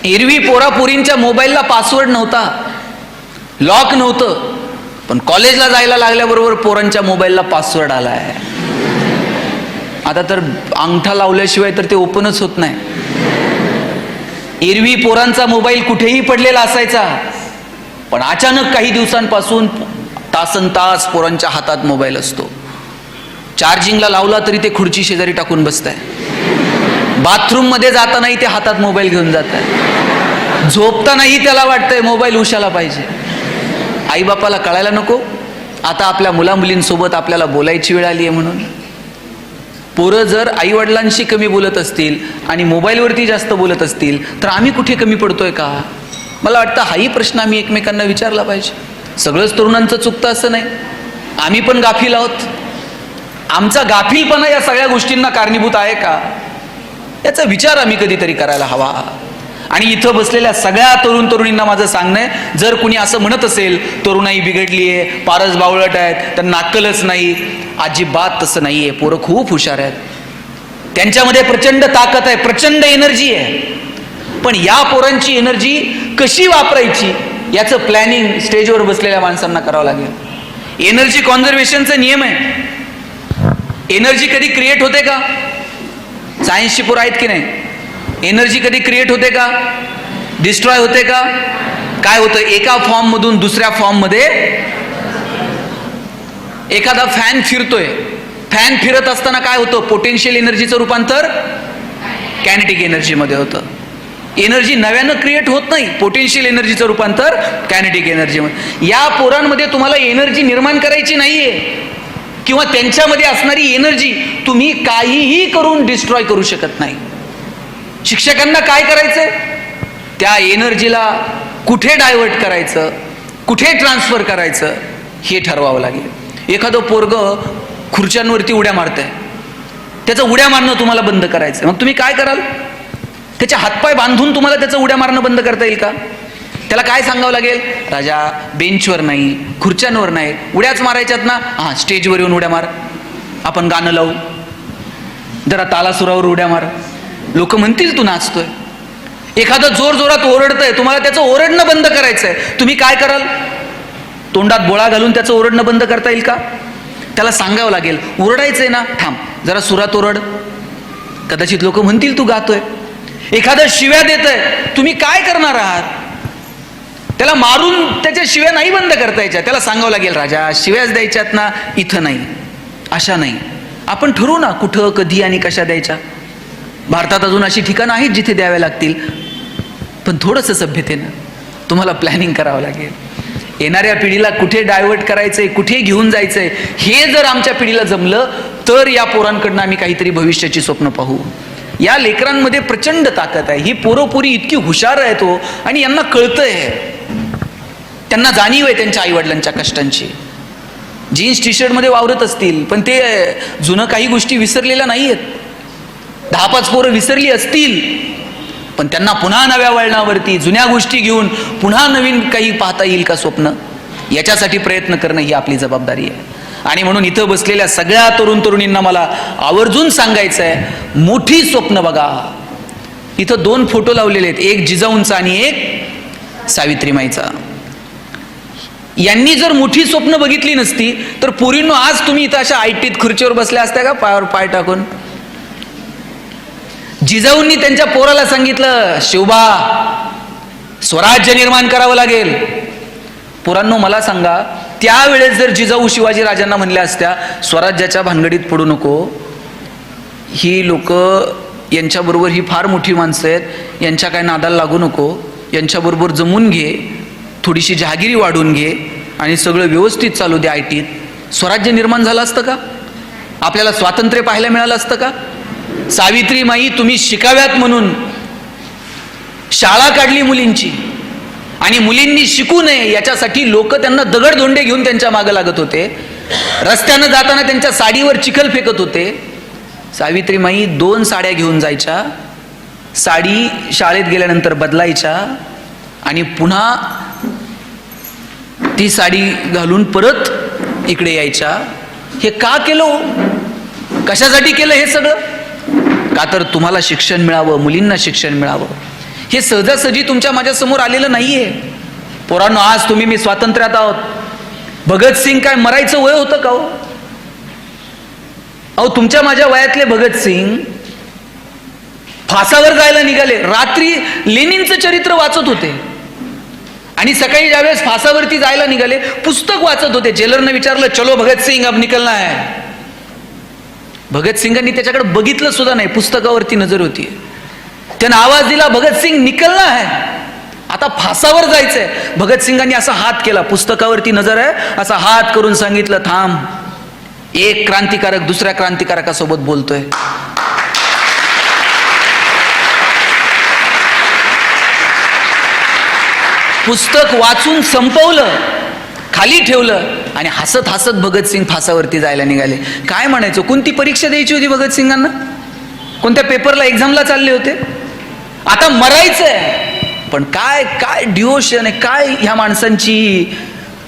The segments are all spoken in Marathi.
एरवी पोरापोरींच्या मोबाईलला पासवर्ड नव्हता, लॉक नव्हतं, पण कॉलेजला जायला लागल्याबरोबर पोरांच्या मोबाईलला पासवर्ड आलाय. आता तर अंगठा लावल्याशिवाय तर ते ओपनच होत नाही. एरवी पोरांचा मोबाईल कुठेही पडलेला असायचा, पण अचानक काही दिवसांपासून तासनतास पोरांच्या हातात मोबाईल असतो. चार्जिंगला लावला तरी ते खुर्ची शेजारी टाकून बसताय. बाथरूम मध्ये जातानाही ते हातात मोबाईल घेऊन जात आहे. झोपतानाही त्याला वाटतंय मोबाईल उशाला पाहिजे. आई बापाला कळायला नको आता आपल्या मुलामुलींसोबत आपल्याला बोलायची वेळ आली आहे म्हणून. पोरं जर आई वडिलांशी कमी बोलत असतील आणि मोबाईलवरती जास्त बोलत असतील तर आम्ही कुठे कमी पडतोय का? मला वाटतं हाही प्रश्न आम्ही एकमेकांना विचारला पाहिजे. सगळंच तरुणांचं चुकतं असं नाही, आम्ही पण गाफील आहोत. आमचा गाफीलपणा या सगळ्या गोष्टींना कारणीभूत आहे का, याचा विचार आम्ही कधीतरी करायला हवा. आणि इथं बसलेल्या सगळ्या तरुण तरुणींना माझं सांगणं आहे, जर कुणी असं म्हणत असेल तरुणाई बिघडली आहे, पारस बावळट आहेत, त्यांना अक्कलच नाही, अजिबात तसं नाही आहे. पोरं खूप हुशार आहेत, त्यांच्यामध्ये प्रचंड ताकद आहे, प्रचंड एनर्जी आहे. पण या पोरांची एनर्जी कशी वापरायची याचं प्लॅनिंग स्टेजवर बसलेल्या माणसांना करावं लागेल. एनर्जी कॉन्झर्वेशनचा नियम आहे. एनर्जी कधी क्रिएट होते का? सायन्सची पोरं आहेत की नाही? एनर्जी कधी क्रिएट होते का, डिस्ट्रॉय होते का? काय होतं, एका फॉर्म मधून दुसऱ्या फॉर्म मध्ये एखादा फॅन फिरतोय, फॅन फिरत असताना काय होतं, पोटेन्शियल एनर्जीचं रूपांतर कायनेटिक एनर्जी मध्ये होतं. एनर्जी नव्यानं क्रिएट होत नाही, पोटेन्शियल एनर्जीचं रूपांतर कायनेटिक एनर्जी मध्ये. या पोरांमध्ये तुम्हाला एनर्जी निर्माण करायची नाहीये, किंवा त्यांच्यामध्ये असणारी एनर्जी तुम्ही काहीही करून डिस्ट्रॉय करू शकत नाही. शिक्षकांना काय करायचंय, त्या एनर्जीला कुठे डायव्हर्ट करायचं, कुठे ट्रान्सफर करायचं हे ठरवावं लागेल. एखादं पोरग खुर्च्यांवरती उड्या मारतंय, त्याचं उड्या मारणं तुम्हाला बंद करायचं, मग तुम्ही काय कराल? त्याचे हातपाय बांधून तुम्हाला त्याचं उड्या मारणं बंद करता येईल का? त्याला काय सांगावं लागेल, राजा बेंचवर नाही, खुर्च्यांवर नाही, उड्याच मारायच्यात ना, हां स्टेजवर येऊन उड्या मार, आपण गाणं लावू, जरा तालासुरावर उड्या मार, लोक म्हणतील तू नाचतोय. एखादं जोर जोरात ओरडतंय, तुम्हाला त्याचं ओरडणं बंद करायचंय, तुम्ही काय कराल? तोंडात बोळा घालून त्याचं ओरडणं बंद करता येईल का? त्याला सांगावं लागेल, ओरडायचंय ना, थांब जरा सुरात ओरड, कदाचित लोक म्हणतील तू गातोय. एखादं शिव्या देतंय, तुम्ही काय करणार आहात? त्याला मारून त्याच्या शिव्या नाही बंद करता यायच्या, त्याला सांगावं लागेल, राजा शिव्याच द्यायच्यात ना, इथं नाही, अशा नाही, आपण ठरवू ना कुठं, कधी आणि कशा द्यायच्या. भारतात अजून अशी ठिकाणं आहेत जिथे द्याव्या लागतील, पण थोडंसं सभ्यतेनं तुम्हाला प्लॅनिंग करावं लागेल. येणाऱ्या पिढीला कुठे डायव्हर्ट करायचंय, कुठे घेऊन जायचंय, हे जर आमच्या पिढीला जमलं तर या पोरांकडनं आम्ही काहीतरी भविष्याची स्वप्न पाहू. या लेकरांमध्ये प्रचंड ताकद आहे. ही पोरोपोरी इतकी हुशार आहेत हो, आणि यांना कळतंय, त्यांना जाणीव आहे त्यांच्या आईवडिलांच्या कष्टांची. जीन्स टी शर्ट मध्ये वावरत असतील, पण ते जुनं काही गोष्टी विसरलेल्या नाही आहेत. 10-5 पोरं विसरली असतील, पण त्यांना पुन्हा नव्या वळणावरती जुन्या गोष्टी घेऊन पुन्हा नवीन काही पाहता येईल का स्वप्न, याच्यासाठी प्रयत्न करणं ही आपली जबाबदारी आहे. आणि म्हणून इथं बसलेल्या सगळ्या तरुण तरुणींना मला आवर्जून सांगायचं आहे, मोठी स्वप्न बघा. इथं 2 फोटो लावलेले आहेत, एक जिजाऊंचा आणि एक सावित्रीमाईचा. यांनी जर मोठी स्वप्न बघितली नसती तर पोरींनो आज तुम्ही इथं अशा आयटीत खुर्चीवर बसल्या असत्या का, पायावर पाय टाकून? जिजाऊंनी त्यांच्या पोराला सांगितलं, शिवबा स्वराज्य निर्माण करावं लागेल. पोरांनो मला सांगा, त्यावेळेस जर जिजाऊ शिवाजी राजांना म्हणल्या असत्या स्वराज्याच्या भानगडीत पडू नको, ही लोक यांच्याबरोबर ही फार मोठी माणसं आहेत, यांच्या काय नादाला लागू नको, यांच्याबरोबर जमून घे, थोडीशी जहागिरी वाढून घे आणि सगळं व्यवस्थित चालू दे आयटीत, स्वराज्य निर्माण झालं असतं का? आपल्याला स्वातंत्र्य पाहायला मिळालं असतं का? सावित्रीमाई तुम्ही शिकाव्यात म्हणून शाळा काढली मुलींची, आणि मुलींनी शिकू नये याच्यासाठी लोक त्यांना दगडधोंडे घेऊन त्यांच्या मागे लागत होते. रस्त्यानं जाताना त्यांच्या साडीवर चिखल फेकत होते. सावित्रीमाई 2 साड्या घेऊन जायच्या, साडी शाळेत गेल्यानंतर बदलायच्या आणि पुन्हा ती साडी घालून परत इकडे यायच्या. हे का केलं, कशासाठी केलं हे सगळं? का तर तुम्हाला शिक्षण मिळावं, मुलींना शिक्षण मिळावं. हे सहजासहजी तुमच्या माझ्यासमोर आलेलं नाहीये. पोरांनो, आज तुम्ही मी स्वातंत्र्यात आहोत. भगतसिंग काय मरायचं वय होतं का हो? अहो, तुमच्या माझ्या वयातले भगतसिंग फासावर जायला निघाले. रात्री लेनिनचं चरित्र वाचत होते आणि सकाळी ज्यावेळेस फासावरती जायला निघाले पुस्तक वाचत होते. जेलरने विचारलं, चलो भगतसिंग अब निकलना है. भगतसिंगांनी त्याच्याकडे बघितलं सुद्धा नाही, पुस्तकावरती नजर होती. त्यानं आवाज दिला, भगतसिंग निकलना है, आता फासावर जायचंय. भगतसिंगांनी असा हात केला, पुस्तकावरती नजर आहे, असा हात करून सांगितलं, थांब, एक क्रांतिकारक दुसऱ्या क्रांतिकारकासोबत बोलतोय. पुस्तक वाचून संपवलं, खाली ठेवलं आणि हसत हसत भगतसिंग फासावरती जायला निघाले. काय म्हणायचं? कोणती परीक्षा द्यायची होती भगतसिंगांना? कोणत्या पेपरला, एक्झामला चालले होते? आता मरायचंय. पण काय काय डिवोशन आहे, काय ह्या माणसांची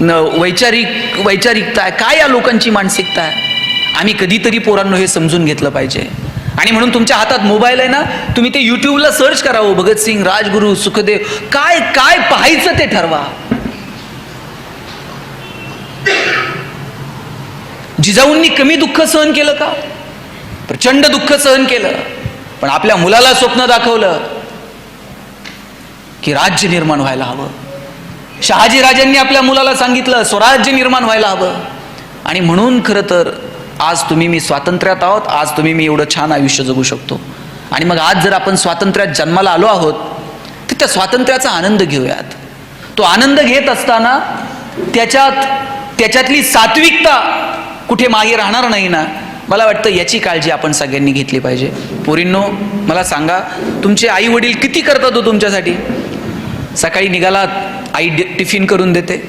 वैचारिकता आहे, काय या लोकांची मानसिकता आहे. आम्ही कधीतरी पोरांनो हे समजून घेतलं पाहिजे. आणि म्हणून तुमच्या हातात मोबाईल आहे ना, तुम्ही ते युट्यूबला सर्च करावं, भगतसिंग, राजगुरू, सुखदेव, काय काय पाहायचं ते ठरवा. जिजाऊंनी कमी दुःख सहन केलं का? प्रचंड दुःख सहन केलं. पण आपल्या मुलाला स्वप्न दाखवलं की राज्य निर्माण व्हायला हवं. शहाजीराजांनी आपल्या मुलाला सांगितलं स्वराज्य निर्माण व्हायला हवं. आणि म्हणून खरं तर आज तुम्ही मी स्वातंत्र्यात आहोत. आज तुम्ही मी एवढं छान आयुष्य जगू शकतो. आणि मग आज जर आपण स्वातंत्र्यात जन्माला आलो आहोत तर त्या स्वातंत्र्याचा आनंद घेऊयात. तो आनंद घेत असताना त्याच्यातली सात्विकता कुठे मागे राहणार नाही ना, मला वाटतं याची काळजी आपण सगळ्यांनी घेतली पाहिजे. पोरींनो, मला सांगा, तुमचे आई वडील किती करतात हो तुमच्यासाठी? सकाळी निघालात, आई टिफिन करून देते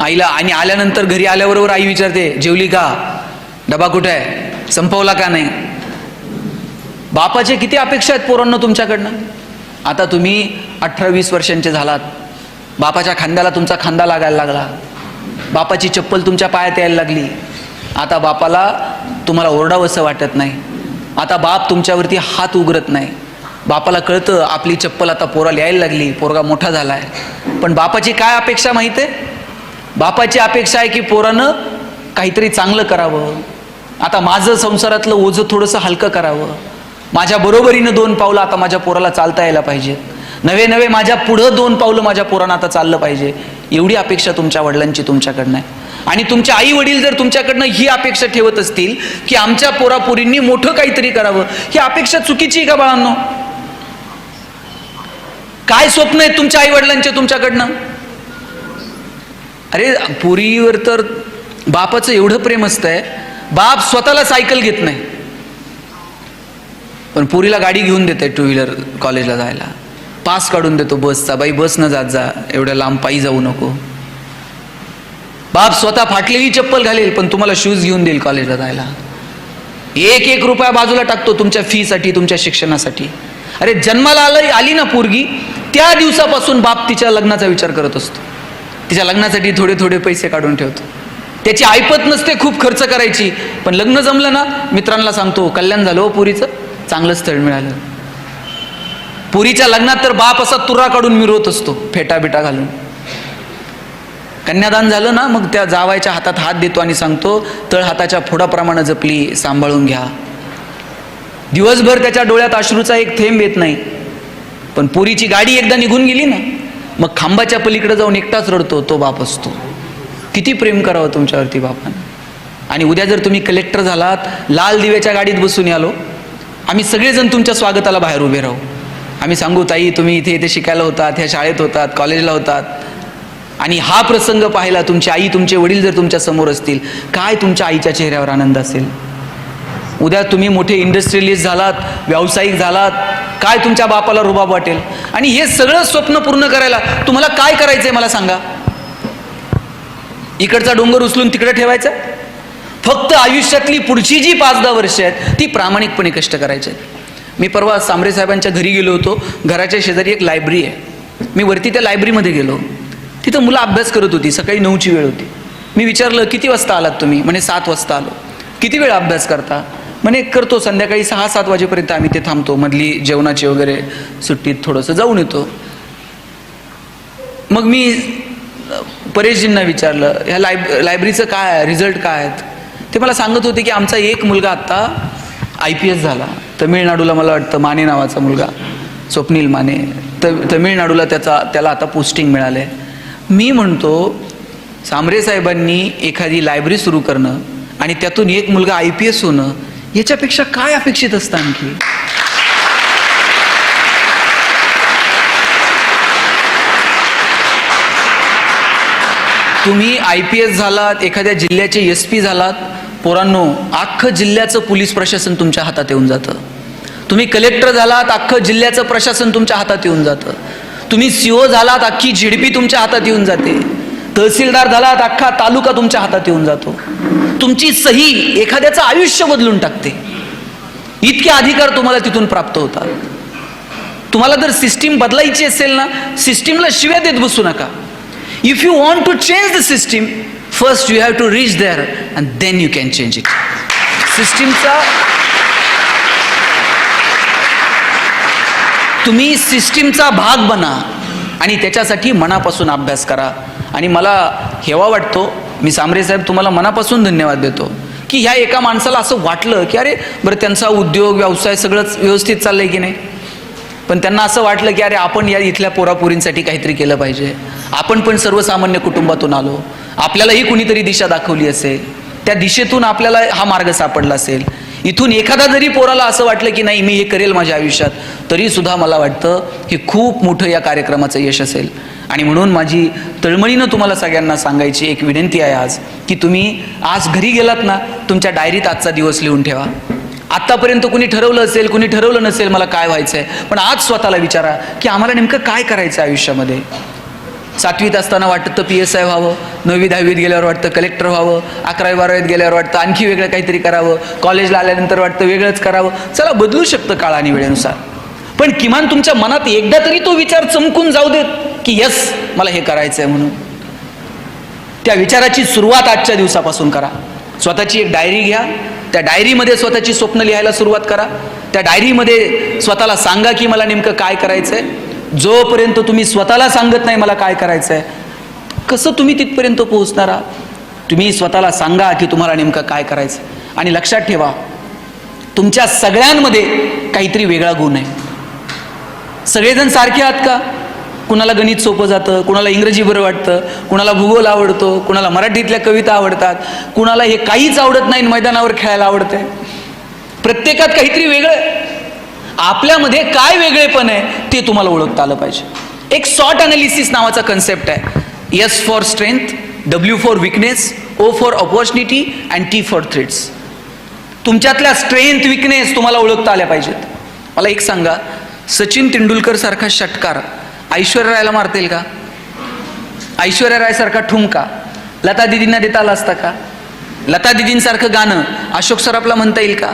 आईला, आणि आल्यानंतर घरी आल्याबरोबर आई विचारते, जेवली का? डबा कुठे आहे? संपवला का नाही? बापाचे किती अपेक्षा आहेत पोरांना तुमच्याकडनं. आता तुम्ही 18-20 वर्षांचे झालात, बापाच्या खांद्याला तुमचा खांदा लागायला लागला, बापाची चप्पल तुमच्या पायात यायला लागली. आता बापाला तुम्हाला ओरडावंसं वाटत नाही. आता बाप तुमच्यावरती हात उघडत नाही. बापाला कळतं आपली चप्पल आता पोराला यायला लागली, पोरगा मोठा झालाय. पण बापाची काय अपेक्षा माहिती आहे? बापाची अपेक्षा आहे की पोरानं काहीतरी चांगलं करावं. आता माझं संसारातलं ओझं थोडंसं हलकं करावं. माझ्या बरोबरीनं 2 पावलं आता माझ्या पोराला चालता यायला पाहिजे. नवे माझ्या पुढं 2 पावलं माझ्या पोरानं आता चाललं पाहिजे. एवढी अपेक्षा तुमच्या वडिलांची तुमच्याकडनं आहे. आणि तुमचे आई वडील जर तुमच्याकडनं ही अपेक्षा ठेवत असतील की आमच्या पोरापोरींनी मोठं काहीतरी करावं, ही अपेक्षा चुकीची आहे का बाळांनो? काय स्वप्न आहेत तुमच्या आई वडिलांचे तुमच्याकडनं? अरे, पोरीवर तर बापाचं एवढं प्रेम असतंय, बाप स्वतःला सायकल घेत नाही पण पोरीला गाडी घेऊन देते, 2 व्हीलर कॉलेजला जायला. पास काढून देतो बसचा, बाई बस न जात जा, एवढ्या लांब पायी जाऊ नको. बाप स्वतः फाटलेली चप्पल घालेल पण तुम्हाला शूज घेऊन देईल कॉलेजला जायला. 1 रुपया बाजूला टाकतो तुमच्या फीसाठी, तुमच्या शिक्षणासाठी. अरे, जन्माला आली ना पोरगी, त्या दिवसापासून बाप तिच्या लग्नाचा विचार करत असतो. तिच्या लग्नासाठी थोडे पैसे काढून ठेवतो. त्याची ऐपत नसते खूप खर्च करायची, पण लग्न जमलं ना मित्रांना सांगतो, कल्याण झालं हो पोरीचं, चांगलं स्थळ मिळालं. पोरीच्या लग्नात तर बाप असा तुरा काढून मिरवत असतो, फेटा बिटा घालून. कन्यादान झालं ना, मग त्या जावायच्या हातात हात देतो आणि सांगतो, तळ हाताच्या फोडाप्रमाणे जपली, सांभाळून घ्या. दिवसभर त्याच्या डोळ्यात अश्रूचा एक थेंब येत नाही. पण पोरीची गाडी एकदा निघून गेली ना, मग खांबाच्या पलीकडे जाऊन एकटाच रडतो तो बाप असतो. किती प्रेम करावं तुमच्यावरती बापानं. आणि उद्या जर तुम्ही कलेक्टर झालात, लाल दिव्याच्या गाडीत बसून आलो, आम्ही सगळेजण तुमच्या स्वागताला बाहेर उभे राहू. आम्ही सांगू, ताई तुम्ही इथे शिकायला होतात, ह्या शाळेत होतात, कॉलेजला होतात. आणि हा प्रसंग पाहिला, तुमची आई तुमचे वडील जर तुमच्या समोर असतील, काय तुमच्या आईच्या चेहऱ्यावर आनंद असेल. उद्या तुम्ही मोठे इंडस्ट्रियलिस्ट झालात, व्यावसायिक झालात, काय तुमच्या बापाला रुबाब वाटेल. आणि हे सगळं स्वप्न पूर्ण करायला तुम्हाला काय करायचंय मला सांगा? इकडचा डोंगर उचलून तिकडे ठेवायचा? फक्त आयुष्यातली पुढची जी 5-10 वर्ष आहेत ती प्रामाणिकपणे कष्ट करायचे. मी परवा सांबरे साहेबांच्या घरी गेलो होतो. घराच्या शेजारी एक लायब्ररी आहे. मी वरती त्या लायब्ररीमध्ये गेलो. तिथं मुलं अभ्यास करत होती. सकाळी 9ची वेळ होती. मी विचारलं, किती वाजता आलात तुम्ही? म्हणे 7 वाजता आलो. किती वेळ अभ्यास करता? म्हणे करतो, संध्याकाळी 6-7 वाजेपर्यंत आम्ही ते थांबतो, मधली जेवणाची वगैरे सुट्टीत थोडंसं जाऊन येतो. मग मी परेशजींना विचारलं ह्या लायब्ररीचं काय आहे, रिझल्ट काय आहेत. ते मला सांगत होते की आमचा एक मुलगा आत्ता IPS झाला, तामिळनाडूला, मला वाटतं माने नावाचा मुलगा, स्वप्नील माने, तामिळनाडूला त्याला आता पोस्टिंग मिळालं आहे. मी म्हणतो सांबरे साहेबांनी एखादी लायब्ररी सुरू करणं आणि त्यातून एक मुलगा IPS होणं, याच्यापेक्षा काय अपेक्षित असतं आणखी. तुम्ही IPS झालात, एखाद्या जिल्ह्याचे SP झालात, पोरांनो अख्खं जिल्ह्याचं पोलीस प्रशासन तुमच्या हातात येऊन जातं. तुम्ही कलेक्टर झालात, अख्खं जिल्ह्याचं प्रशासन तुमच्या हातात येऊन जातं. तुम्ही CO झालात, अख्खी GDP तुमच्या हातात येऊन जाते. तहसीलदार झालात, अख्खा तालुका तुमच्या हातात येऊन जातो. तुमची सही एखाद्याचं आयुष्य बदलून टाकते. इतके अधिकार तुम्हाला तिथून प्राप्त होतात. तुम्हाला जर सिस्टीम बदलायची असेल ना, सिस्टीमला शिव्या देत बसू नका. If you want to change the system, first you have to reach there and then you can change it. तुम्ही सिस्टीमचा भाग बना आणि त्याच्यासाठी मनापासून अभ्यास करा. आणि मला हेवा वाटतो, मी सांबरे साहेब तुम्हाला मनापासून धन्यवाद देतो की ह्या एका माणसाला असं वाटलं की अरे बरं, त्यांचा उद्योग व्यवसाय सगळंच व्यवस्थित चाललंय की नाही, पण त्यांना असं वाटलं की अरे आपण या इथल्या पोरापोरींसाठी काहीतरी केलं पाहिजे. आपण पण सर्वसामान्य कुटुंबातून आलो, आपल्यालाही कुणीतरी दिशा दाखवली असेल, त्या दिशेतून आपल्याला हा मार्ग सापडला असेल. इथून एखादा जरी पोराला असं वाटलं की नाही मी हे करेल माझ्या आयुष्यात, तरी सुद्धा मला वाटतं हे खूप मोठं या कार्यक्रमाचं यश असेल. आणि म्हणून माझी तळमळीनं तुम्हाला सगळ्यांना सांगायची एक विनंती आहे आज, की तुम्ही आज घरी गेलात ना, तुमच्या डायरीत आजचा दिवस लिहून ठेवा. आत्तापर्यंत कुणी ठरवलं असेल, कुणी ठरवलं नसेल मला काय व्हायचं आहे, पण आज स्वतःला विचारा की आम्हाला नेमकं काय करायचं आहे आयुष्यामध्ये. 7वीत असताना वाटतं PSI व्हावं, 9वी 10वीत गेल्यावर वाटतं कलेक्टर व्हावं, 11वी 12वीत गेल्यावर वाटतं आणखी वेगळं काहीतरी करावं, कॉलेजला आल्यानंतर वाटतं वेगळंच करावं. चला, बदलू शकतं काळ आणि वेळेनुसार, पण किमान तुमच्या मनात एकदा तरी तो विचार चमकून जाऊ देत की यस मला हे करायचं आहे म्हणून. त्या विचाराची सुरुवात आजच्या दिवसापासून करा. स्वतःची एक डायरी घ्या, त्या डायरीमध्ये स्वतःची स्वप्न लिहायला सुरुवात करा. त्या डायरीमध्ये स्वतःला सांगा की मला नेमकं काय करायचं आहे. जोपर्यंत तुम्ही स्वतःला सांगत नाही मला काय करायचं आहे, कसं तुम्ही तिथपर्यंत पोहोचणार आहात. तुम्ही स्वतःला सांगा की तुम्हाला नेमकं काय करायचं. आणि लक्षात ठेवा, तुमच्या सगळ्यांमध्ये काहीतरी वेगळा गुण आहे. सगळेजण सारखे आहात का? कुणाला गणित सोपं जातं, कुणाला इंग्रजी बरं वाटतं, कुणाला भूगोल आवडतो, कुणाला मराठीतल्या कविता आवडतात, कुणाला हे काहीच आवडत नाही, मैदानावर खेळायला आवडतंय. प्रत्येकात काहीतरी वेगळं आहे. आपल्यामध्ये काय वेगळेपण आहे ते तुम्हाला ओळखता आलं पाहिजे. एक सॉर्ट अनालिसिस नावाचा कन्सेप्ट आहे. S for strength, W for weakness, O for opportunity and T for threats. तुमच्यातल्या स्ट्रेंथ विकनेस तुम्हाला ओळखता आल्या पाहिजेत. मला एक सांगा, सचिन तेंडुलकर सारखा षटकार ऐश्वर्या रायला मारता येईल का? ऐश्वर्या राय सारखा ठुमका लता दिदींना देता आला असता का? लता दिदींसारखं गाणं अशोक सराफला म्हणता येईल का?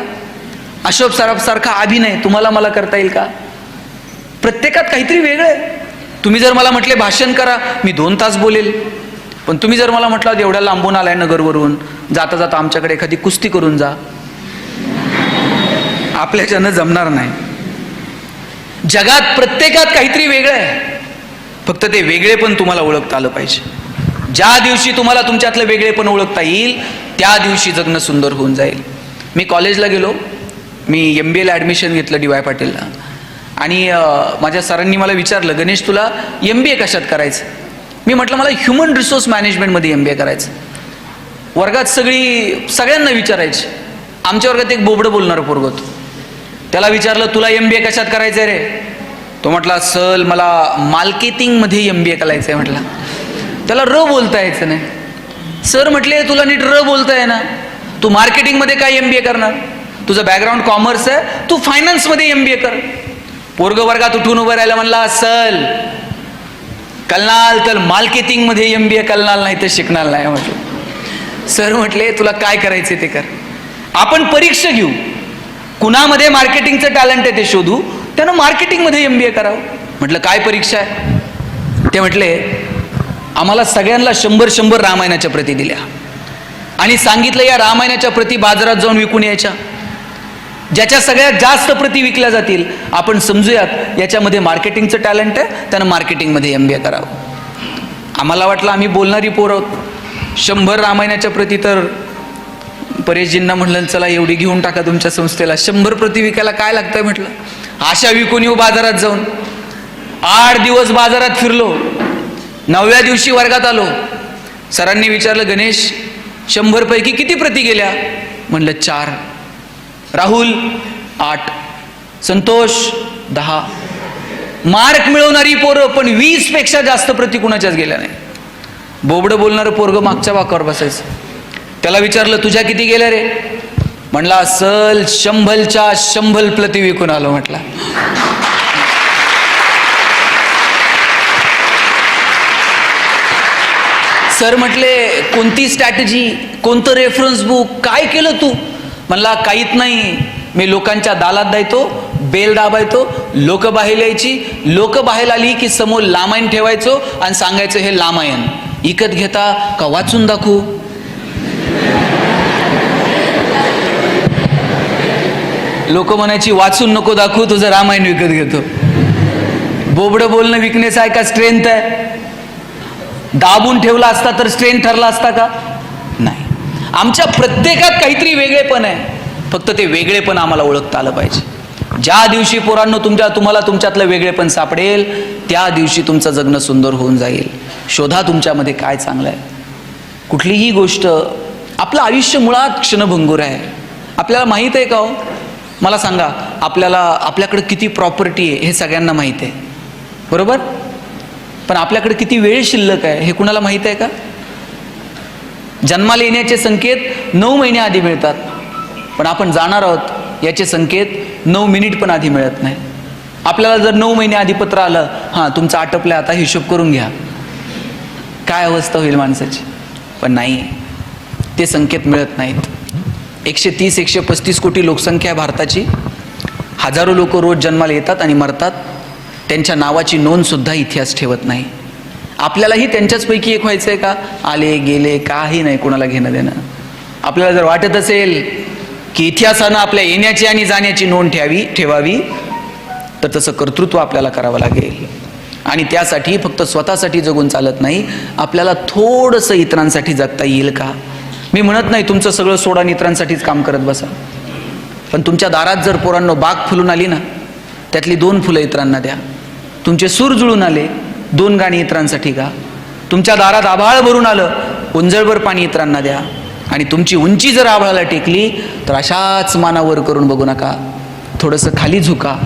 अशोक सराफ सारखा अभिनय तुम्हाला मला करता येईल का? प्रत्येकात काहीतरी वेगळं आहे. तुम्ही जर मला म्हटले भाषण करा, मी 2 तास बोलेल. पण तुम्ही जर मला म्हटलं एवढ्या लांबून आलाय नगरवरून, जाता जाता आमच्याकडे एखादी कुस्ती करून जा, आपल्याच्यानं जमणार नाही. जगात प्रत्येकात काहीतरी वेगळं आहे. फक्त ते वेगळेपण तुम्हाला ओळखता आलं पाहिजे. ज्या दिवशी तुम्हाला तुमच्यातलं वेगळेपण ओळखता येईल, त्या दिवशी जगणं सुंदर होऊन जाईल. मी कॉलेजला गेलो, मी MBA ला ॲडमिशन घेतलं DY पाटीलला. आणि माझ्या सरांनी मला विचारलं, गणेश तुला MBA कशात करायचं? मी म्हटलं मला ह्युमन रिसोर्स मॅनेजमेंटमध्ये MBA करायचं. वर्गात सगळ्यांना विचारायचे. आमच्या वर्गात एक बोबडं बोलणारं पोरगं होतं. त्याला विचारलं तुला MBA कशात करायचं आहे रे? तो म्हटला सर मला मार्केटिंगमध्ये MBA करायचं आहे. म्हटलं त्याला र बोलता यायचं नाही. सर म्हटले तुला नीट र बोलता आहे ना, तू मार्केटिंगमध्ये काय MBA करणार? तुझं बॅकग्राऊंड कॉमर्स आहे, तू फायनान्समध्ये MBA कर. पोरग वर्गात उठून उभं राहिला, म्हणला सल कलनाल तर मार्केटिंगमध्ये MBA कलनाल नाही तर शिकणार नाही. म्हटलं सर म्हटले तुला काय करायचे ते कर, आपण परीक्षा घेऊ, कुणामध्ये मार्केटिंगचं टॅलेंट आहे ते शोधू, त्यानं मार्केटिंगमध्ये MBA करावं. म्हटलं काय परीक्षा आहे? ते म्हटले आम्हाला सगळ्यांना 100 रामायणाच्या प्रती दिल्या आणि सांगितलं या रामायणाच्या प्रती बाजारात जाऊन विकून यायच्या. ज्याच्या सगळ्यात जास्त प्रती विकल्या जातील. आपण समजूयात याच्यामध्ये मार्केटिंगचं टॅलेंट आहे, त्यानं मार्केटिंगमध्ये MBA करावं. आम्हाला वाटलं आम्ही बोलणारी पोरं आहोत. 100 रामायणाच्या प्रती तर परेशजींना म्हणलं चला एवढी घेऊन टाका तुमच्या संस्थेला. 100 प्रती विकायला काय लागतंय म्हटलं. अशा विकून येऊ बाजारात जाऊन. 8 दिवस बाजारात फिरलो. 9व्या दिवशी वर्गात आलो. सरांनी विचारलं, गणेश 100 पैकी किती प्रती गेल्या? म्हणलं 4. राहुल 8. संतोष 10. मार्क मिळवणारी पोरं पण 20 पेक्षा जास्त प्रती कुणाच्याच गेल्या नाही. बोबडं बोलणारं पोरगं मागच्या वाकावर बसायचं. त्याला विचारलं तुझ्या किती गेल्या रे? म्हणला असल 100च्या 100 प्रती विकून आलो म्हटला. सर म्हटले कोणती स्ट्रॅटेजी, कोणतं रेफरन्स बुक, काय केलं तू? म्हणला काहीच नाही, मी लोकांच्या दालात द्यायचो, बेल दाबायचो, लोक बाहेर यायची, लोक बाहेर आली की समोर लामायण ठेवायचो आणि सांगायचं हे लामायण इकत घेता का वाचून दाखवू? लोक म्हणायची वाचून नको दाखवू, तुझं रामायण विकत घेतो. बोबडं बोलणं विकनेस आहे का स्ट्रेंथ आहे? दाबून ठेवला असता तर स्ट्रेंथ ठरला असता का? नाही. आमच्या प्रत्येकात काहीतरी वेगळेपण आहे, फक्त ते वेगळेपण आम्हाला ओळखता आलं पाहिजे. ज्या दिवशी पोरांनो तुम्हाला तुमच्यातलं वेगळेपण सापडेल त्या दिवशी तुमचं जगणं सुंदर होऊन जाईल. शोधा तुमच्यामध्ये काय चांगलं आहे. कुठलीही गोष्ट, आपलं आयुष्य मुळात क्षणभंगूर आहे. आपल्याला माहीत आहे का हो? मला सांगा, आपल्याकडे किती प्रॉपर्टी आहे हे सगळ्यांना माहीत आहे, बरोबर? पण आपल्याकडे किती वेळ शिल्लक आहे हे कुणाला माहीत आहे का? जन्माला येण्याचे संकेत 9 महिने आधी मिळतात, पण आपण जाणार आहोत याचे संकेत 9 मिनिट पण आधी मिळत नाही. आपल्याला जर 9 महिने आधी पत्र आलं, हां तुमचं आटपलं, आता हिशोब करून घ्या, काय अवस्था होईल माणसाची? पण नाही, ते संकेत मिळत नाहीत. 130-135 कोटी लोकसंख्या आहे भारताची. हजारो लोक रोज जन्माला येतात आणि मरतात. त्यांच्या नावाची नोंद सुद्धा इतिहास ठेवत नाही. आपल्यालाही त्यांच्याचपैकी एक व्हायचं आहे का? आले गेले काही नाही कुणाला घेणं देणं. आपल्याला जर वाटत असेल की इतिहासानं आपल्या येण्याची आणि जाण्याची नोंद ठेवावी तर तसं कर्तृत्व आपल्याला करावं लागेल. आणि त्यासाठी फक्त स्वतःसाठी जगून चालत नाही, आपल्याला थोडंसं इतरांसाठी जगता येईल का? मी म्हणत नाही तुमचं सगळं सोडा आणि इतरांसाठीच काम करत बसा, पण तुमच्या दारात जर पोरांनो बाग फुलून आली ना, त्यातली 2 फुलं इतरांना द्या. तुमचे सूर जुळून आले, 2 गाणी इतरांसाठी गा. तुमच्या दारात आभाळ भरून आलं, उंजळभर पाणी इतरांना द्या. आणि तुमची उंची जर आभाळाला टेकली तर अशाच मानावर करून बघू नका, थोडंसं खाली झुका.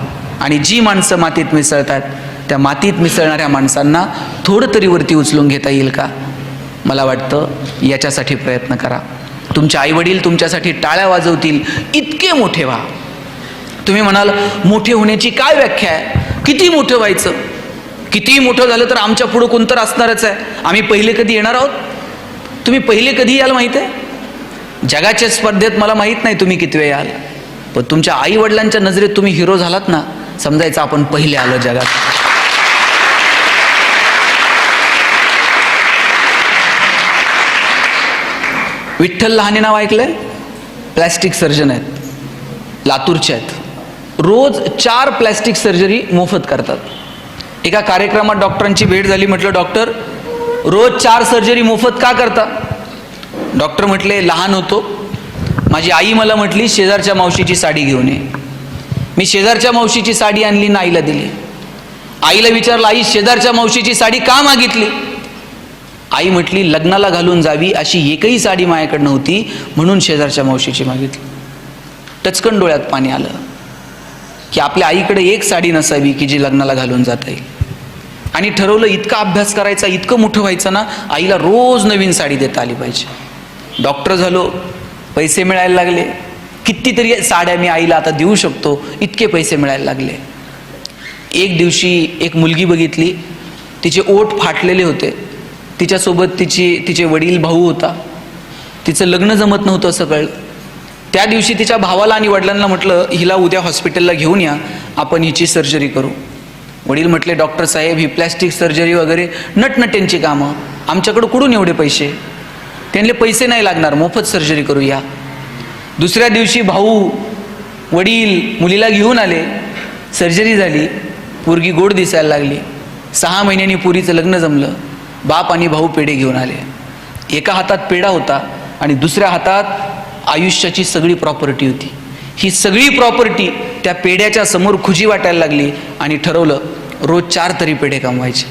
आणि जी माणसं मातीत मिसळतात त्या मातीत मिसळणाऱ्या माणसांना थोडं तरी वरती उचलून घेता येईल का? मला वाटतं याच्यासाठी प्रयत्न करा. तुमचे आईवडील तुमच्यासाठी टाळ्या वाजवतील इतके मोठे व्हा. तुम्ही म्हणाल मोठे होण्याची काय व्याख्या आहे? किती मोठं व्हायचं? किती मोठं झालं तर आमच्या पुढं कोणतं असणारच आहे. आम्ही पहिले कधी येणार आहोत? तुम्ही पहिले कधी याल माहीत आहे? जगाच्या स्पर्धेत मला माहीत नाही तुम्ही किती वेळ याल, पण तुमच्या आई वडिलांच्या नजरेत तुम्ही हिरो झालात ना, समजायचं आपण पहिले आलो जगात. विठ्ठल लहाने नाव ऐकलंय? प्लॅस्टिक सर्जन आहेत, लातूरचे आहेत. रोज 4 प्लॅस्टिक सर्जरी मोफत करतात. एका कार्यक्रमात डॉक्टरांची भेट झाली. म्हटलं डॉक्टर रोज 4 सर्जरी मोफत का करता? डॉक्टर म्हटले लहान होतो, माझी आई मला म्हटली शेजारच्या मावशीची साडी घेऊन ये. मी शेजारच्या मावशीची साडी आणली ना आईला दिली. आईला विचारलं आई शेजारच्या मावशीची साडी का मागितली? आई म्हटली लग्नाला घालून जावी अशी एकही साडी माझ्याकडे नव्हती म्हणून शेजारच्या मावशीची मागितली. टचकन डोळ्यात पाणी आलं की आपल्या आईकडे एक साडी नसावी की जी लग्नाला घालून जाता येईल. आणि ठरवलं इतका अभ्यास करायचा, इतकं मोठं व्हायचं ना, आईला रोज नवीन साडी देता आली पाहिजे. डॉक्टर झालो, पैसे मिळायला लागले, कितीतरी साड्या मी आईला आता देऊ शकतो इतके पैसे मिळायला लागले. एक दिवशी एक मुलगी बघितली, तिचे ओठ फाटलेले होते, तिच्यासोबत तिचे वडील भाऊ होता. तिचं लग्न जमत नव्हतं असं कळलं. त्या दिवशी तिच्या भावाला आणि वडिलांना म्हटलं हिला उद्या हॉस्पिटलला घेऊन या, आपण हिची सर्जरी करू. वडील म्हटले डॉक्टर साहेब ही प्लॅस्टिक सर्जरी वगैरे नटनट्यांची कामं, आमच्याकडं कुठून एवढे पैसे? त्यांना पैसे नाही लागणार, मोफत सर्जरी करूया. दुसऱ्या दिवशी भाऊ वडील मुलीला घेऊन आले, सर्जरी झाली, पोरगी गोड दिसायला लागली. 6 महिन्यांनी पोरीचं लग्न जमलं. बाप आणि भाऊ पेढे घेऊन आले. एका हातात पेढा होता आणि दुसऱ्या हातात आयुष्याची सगळी प्रॉपर्टी होती. ही सगळी प्रॉपर्टी त्या पेढ्याच्या समोर खुजी वाटायला लागली आणि ठरवलं रोज 4 तरी पेढे कमवायचे.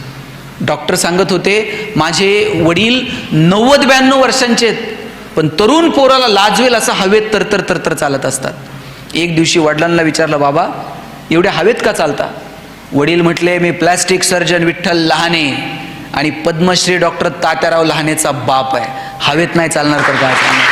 डॉक्टर सांगत होते माझे वडील 90-92 वर्षांचे आहेत, पण तरुण पोराला लाजवेल असं हवेत तरतर तरतर चालत असतात. एक दिवशी वडिलांना विचारलं, बाबा एवढ्या हवेत का चालता? वडील म्हटले, मी प्लॅस्टिक सर्जन विठ्ठल लहाने आणि पद्मश्री डॉक्टर तात्याराव लहानेचा बाप आहे. हवेत नाही चालणार तर काय चालणार?